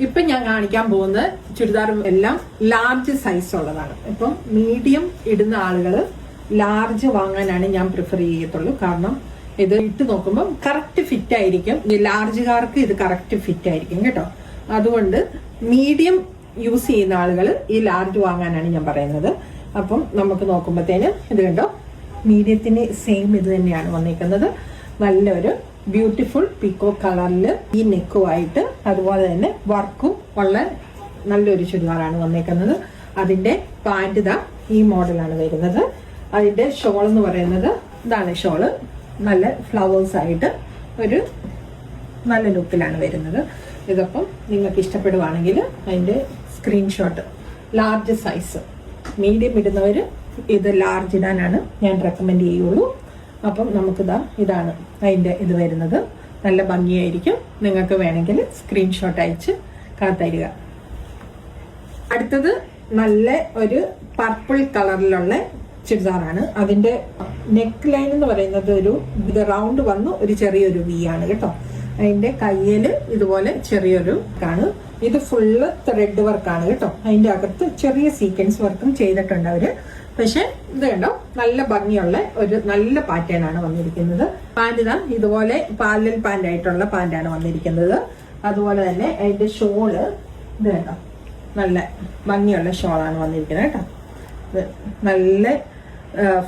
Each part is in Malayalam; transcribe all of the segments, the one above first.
ഇപ്പൊ ഞാൻ കാണിക്കാൻ പോകുന്ന ചുരിദാറും എല്ലാം ലാർജ് സൈസ് ഉള്ളതാണ്. ഇപ്പം മീഡിയം ഇടുന്ന ആളുകൾ ലാർജ് വാങ്ങാനാണ് ഞാൻ പ്രിഫർ ചെയ്യത്തുള്ളൂ. കാരണം ഇത് ഇട്ട് നോക്കുമ്പോൾ കറക്റ്റ് ഫിറ്റ് ആയിരിക്കും. ഈ ലാർജുകാർക്ക് ഇത് കറക്റ്റ് ഫിറ്റ് ആയിരിക്കും കേട്ടോ. അതുകൊണ്ട് മീഡിയം യൂസ് ചെയ്യുന്ന ആളുകൾ ഈ ലാർജ് വാങ്ങാനാണ് ഞാൻ പറയുന്നത്. അപ്പം നമുക്ക് നോക്കുമ്പോഴത്തേന് ഇത് കണ്ടോ, മീഡിയത്തിന് സെയിം ഇത് തന്നെയാണ് വന്നിരിക്കുന്നത്. നല്ലൊരു ബ്യൂട്ടിഫുൾ പീക്കോ കളറിൽ ഈ നെക്കുമായിട്ട് അതുപോലെ തന്നെ വർക്കും ഉള്ള നല്ലൊരു ചുരിദാറാണ് വന്നേക്കുന്നത്. അതിന്റെ പാന്റ് ഇതാ ഈ മോഡലാണ് വരുന്നത്. അതിന്റെ ഷോൾ എന്ന് പറയുന്നത് ഇതാണ് ഷോള്. നല്ല ഫ്ലവേഴ്സ് ആയിട്ട് ഒരു നല്ല ലുക്കിലാണ് വരുന്നത്. ഇതൊപ്പം നിങ്ങൾക്ക് ഇഷ്ടപ്പെടുവാണെങ്കിൽ അതിന്റെ സ്ക്രീൻഷോട്ട് ലാർജ് സൈസ് മീഡിയം ഇടുന്നവർ ഇത് ലാർജ് ഇടാനാണ് ഞാൻ റെക്കമെൻഡ് ചെയ്യുള്ളൂ. അപ്പം നമുക്കിതാ ഇതാണ് അതിന്റെ ഇത് വരുന്നത്. നല്ല ഭംഗിയായിരിക്കും. നിങ്ങൾക്ക് വേണമെങ്കിൽ സ്ക്രീൻഷോട്ട് അയച്ച് കാത്തരിക. അടുത്തത് നല്ല ഒരു പർപ്പിൾ കളറിലുള്ള ചുരിദാറാണ്. അതിന്റെ നെക്ക് ലൈൻ എന്ന് പറയുന്നത് ഒരു ഇത് റൗണ്ട് വന്ന് ഒരു ചെറിയൊരു വി ആണ് കേട്ടോ. അതിന്റെ കയ്യില് ഇതുപോലെ ചെറിയൊരു ആണ്. ഇത് ഫുള്ള് ത്രെഡ് വർക്കാണ് കേട്ടോ. അതിന്റെ അകത്ത് ചെറിയ സീക്വൻസ് വർക്കും ചെയ്തിട്ടുണ്ട് അവര്. പക്ഷെ ഇത് കണ്ടോ, നല്ല ഭംഗിയുള്ള ഒരു നല്ല പാറ്റേൺ ആണ് വന്നിരിക്കുന്നത്. പാന്റ് ഇതാ ഇതുപോലെ പാരലൽ പാന്റ് ആയിട്ടുള്ള പാന്റാണ് വന്നിരിക്കുന്നത്. അതുപോലെ തന്നെ അതിന്റെ ഷോള് ഇത് കണ്ടോ, നല്ല ഭംഗിയുള്ള ഷോളാണ് വന്നിരിക്കുന്നത് കേട്ടോ. നല്ല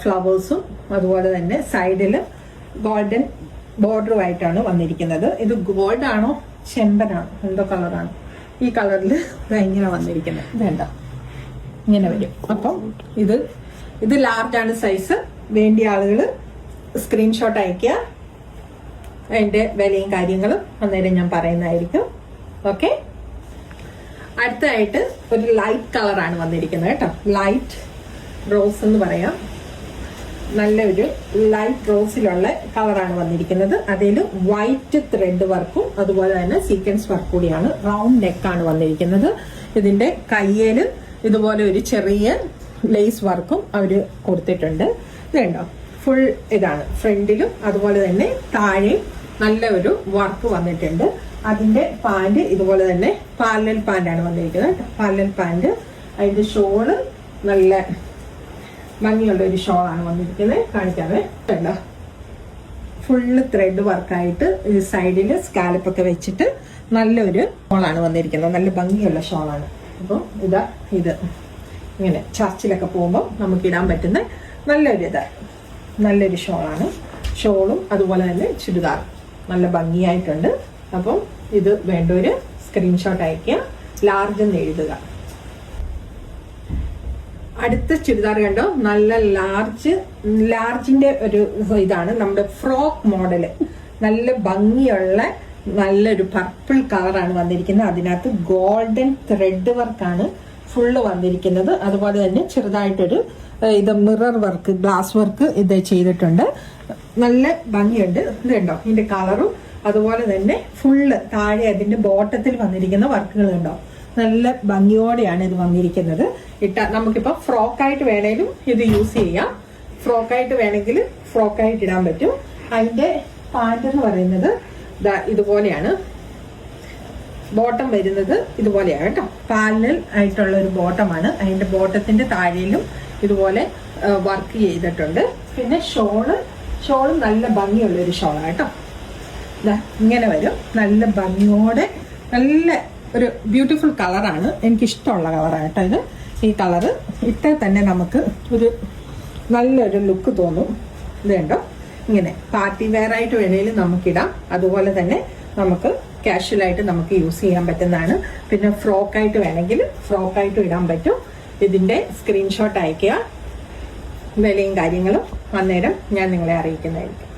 ഫ്ലവേഴ്സും അതുപോലെ തന്നെ സൈഡില് ഗോൾഡൻ ബോർഡറുമായിട്ടാണ് വന്നിരിക്കുന്നത്. ഇത് ഗോൾഡ് ആണോ ചെമ്പനാണോ എന്തോ കളറാണ് ഈ കളറിൽ ഇങ്ങനെ വന്നിരിക്കുന്നത്. വേണ്ട ഇങ്ങനെ വരും. അപ്പം ഇത് ലാർജ് ആണ് സൈസ്. വേണ്ടിയ ആളുകൾ സ്ക്രീൻഷോട്ട് അയക്കുക. അതിന്റെ വിലയും കാര്യങ്ങളും അന്നേരം ഞാൻ പറയുന്നതായിരിക്കും. ഓക്കെ, അടുത്തതായിട്ട് ഒരു ലൈറ്റ് കളറാണ് വന്നിരിക്കുന്നത് കേട്ടോ. ലൈറ്റ് റോസ് എന്ന് പറയാം. നല്ലൊരു ലൈറ്റ് റോസിലുള്ള കളറാണ് വന്നിരിക്കുന്നത്. അതിൽ വൈറ്റ് ത്രെഡ് വർക്കും അതുപോലെ തന്നെ സീക്വൻസ് വർക്ക് കൂടിയാണ്. റൗണ്ട് നെക്കാണ് വന്നിരിക്കുന്നത്. ഇതിന്റെ കയ്യേല് ഇതുപോലെ ഒരു ചെറിയ ലേസ് വർക്കും അവര് കൊടുത്തിട്ടുണ്ട്. ഇത് കണ്ടോ, ഫുൾ ഇതാണ് ഫ്രണ്ടിലും അതുപോലെ തന്നെ താഴെയും നല്ല ഒരു വർക്ക് വന്നിട്ടുണ്ട്. അതിന്റെ പാന്റ് ഇതുപോലെ തന്നെ പാരലൽ പാന്റാണ് വന്നിരിക്കുന്നത്. Parallel pant. അതിന്റെ ഷോള് നല്ല ഭംഗിയുള്ള ഒരു ഷോളാണ് വന്നിരിക്കുന്നത്. കാണിക്കാതെ കണ്ടോ, ഫുള്ള് ത്രെഡ് വർക്കായിട്ട് സൈഡില് സ്കാലപ്പൊക്കെ വെച്ചിട്ട് നല്ലൊരു ഷോളാണ് വന്നിരിക്കുന്നത്. നല്ല ഭംഗിയുള്ള ഷോളാണ്. അപ്പം ഇത് ഇങ്ങനെ ചർച്ചിലൊക്കെ പോകുമ്പോൾ നമുക്ക് ഇടാൻ പറ്റുന്ന നല്ലൊരു ഷോളാണ്. ഷോളും അതുപോലെ തന്നെ ചുരിദാർ നല്ല ഭംഗിയായിട്ടുണ്ട്. അപ്പം ഇത് വേണ്ടവര് സ്ക്രീൻഷോട്ട് അയക്കുക, ലാർജ് എന്ന് എഴുതുക. അടുത്ത ചുരിദാർ കണ്ടോ, നല്ല ലാർജിന്റെ ഒരു ഇതാണ് നമ്മുടെ ഫ്രോക്ക് മോഡല്. നല്ല ഭംഗിയുള്ള നല്ലൊരു പർപ്പിൾ കളറാണ് വന്നിരിക്കുന്നത്. അതിനകത്ത് ഗോൾഡൻ ത്രെഡ് വർക്കാണ് ഫുള്ള് വന്നിരിക്കുന്നത്. അതുപോലെ തന്നെ ചെറുതായിട്ടൊരു ഇത് മിറർ വർക്ക്, ഗ്ലാസ് വർക്ക് ഇത് ചെയ്തിട്ടുണ്ട്. നല്ല ഭംഗിയുണ്ട്. ഇത് കണ്ടോ, ഇതിന്റെ കളറും അതുപോലെ തന്നെ ഫുള്ള് താഴെ അതിന്റെ ബോട്ടത്തിൽ വന്നിരിക്കുന്ന വർക്കുകൾ കണ്ടോ. നല്ല ഭംഗിയോടെയാണ് ഇത് വന്നിരിക്കുന്നത്. നമുക്കിപ്പോ ഫ്രോക്കായിട്ട് വേണേലും ഇത് യൂസ് ചെയ്യാം. ഫ്രോക്കായിട്ട് വേണമെങ്കിൽ ഫ്രോക്കായിട്ട് ഇടാൻ പറ്റും. അതിന്റെ പാന്റ് എന്ന് പറയുന്നത് ഇതുപോലെയാണ്. ബോട്ടം വരുന്നത് ഇതുപോലെയാണ് കേട്ടോ. പാരലൽ ആയിട്ടുള്ള ഒരു ബോട്ടമാണ്. അതിന്റെ ബോട്ടത്തിന്റെ താഴെയിലും ഇതുപോലെ വർക്ക് ചെയ്തിട്ടുണ്ട്. പിന്നെ ഷോളും നല്ല ഭംഗിയുള്ള ഒരു ഷോളാണ് കേട്ടോ. ഇങ്ങനെ വരും. നല്ല ഭംഗിയോടെ നല്ല ഒരു ബ്യൂട്ടിഫുൾ കളറാണ്. എനിക്കിഷ്ടമുള്ള കളറാണ് കേട്ടോ ഇത്. ഈ കളറ് ഇട്ടാൽ തന്നെ നമുക്ക് ഒരു നല്ലൊരു ലുക്ക് തോന്നും. ഇത് കണ്ടോ, ഇങ്ങനെ പാർട്ടി വെയർ ആയിട്ട് വേണേലും നമുക്കിടാം. അതുപോലെ തന്നെ നമുക്ക് കാഷ്വലായിട്ട് നമുക്ക് യൂസ് ചെയ്യാൻ പറ്റുന്നതാണ്. പിന്നെ ഫ്രോക്കായിട്ട് വേണമെങ്കിൽ ഫ്രോക്കായിട്ടും ഇടാൻ പറ്റും. ഇതിന്റെ സ്ക്രീൻഷോട്ട് അയക്കുക. വിലയും കാര്യങ്ങളും അന്നേരം ഞാൻ നിങ്ങളെ അറിയിക്കുന്നതായിരിക്കും.